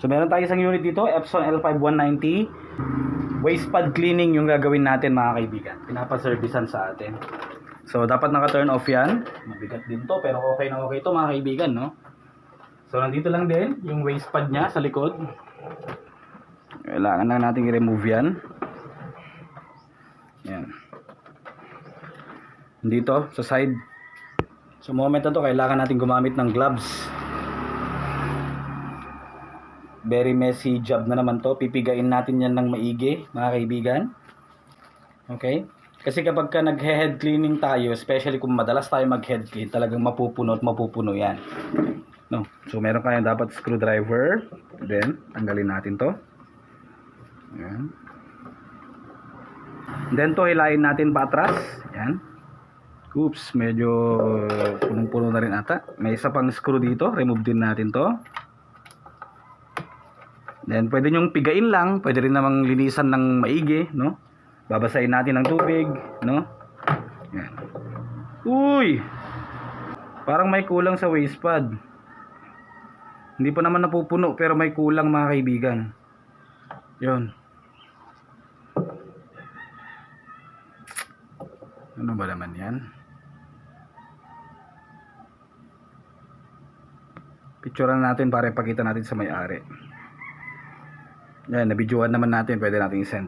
So meron tayo isang unit dito, Epson L5190. Waste pad cleaning yung gagawin natin mga kaibigan. Pinapaservicean sa atin. So dapat naka-turn off yan. Mabigat din to pero okay na okay to mga kaibigan, no? So nandito lang din yung waste pad nya sa likod. Kailangan lang natin i-remove yan. Yan. Dito sa side. So moment na to kailangan natin gumamit ng gloves. Very messy job na naman to. Pipigain natin yan ng maigi mga kaibigan. Okay? Kasi kapag ka nag-head cleaning tayo, especially kung madalas tayo mag-head clean, talagang mapupuno at mapupuno yan. No? So meron kayong dapat screwdriver. Then, tanggalin natin to. Yan. Then to, hilahin natin patras. Yan. Oops, medyo punong-puno na rin ata. May isa pang screw dito. Remove din natin to. Then pwede nyong pigain lang, pwede rin namang linisan ng maigi, no? Babasahin natin ng tubig, no? Yan. Uy! Parang may kulang sa waste pad. Hindi pa naman napupuno pero may kulang mga kaibigan. 'Yon. Ano ba naman 'yan? Picturean natin para ipakita natin sa may-ari. Yan, nabidyoan naman natin, pwede natin i-send.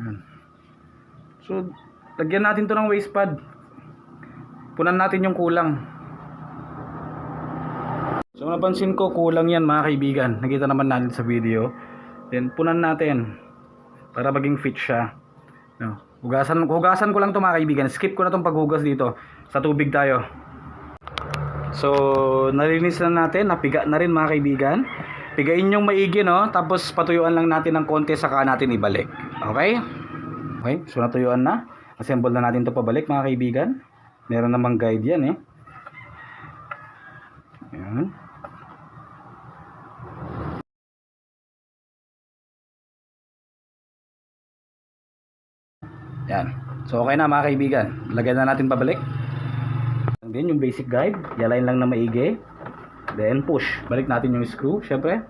Yan. So, lagyan natin to ng waste pad. Punan natin yung kulang. So, napansin ko kulang yan mga kaibigan. Nakita naman natin sa video. Then, punan natin para maging fit siya. No. Hugasan ko lang to mga kaibigan. Skip ko na tong paghugas dito. Sa tubig tayo. So, nalinis na natin. Napiga na rin mga kaibigan. Pigain yung maigi, no? Tapos patuyuan lang natin ng konti saka natin ibalik. Okay? Okay, so natuyuan na. Assemble na natin to pabalik mga kaibigan. Meron namang guide yan eh. Ayan. Yan. So okay na mga kaibigan. Lagyan na natin pabalik. Then yung basic guide, yalain lang na maigi. Then push. Balik natin yung screw, syempre.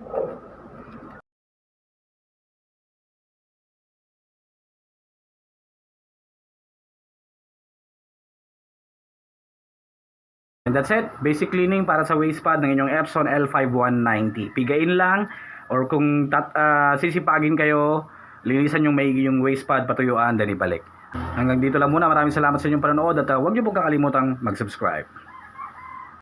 And that's it. Basic cleaning para sa waste pad ng inyong Epson L5190. Pigain lang or kung sisipagin kayo, linisan yung maigi yung waste pad, patuyuan, then ibalik. Hanggang dito lang muna. Maraming salamat sa inyong panonood at huwag niyo pong kakalimutang mag-subscribe.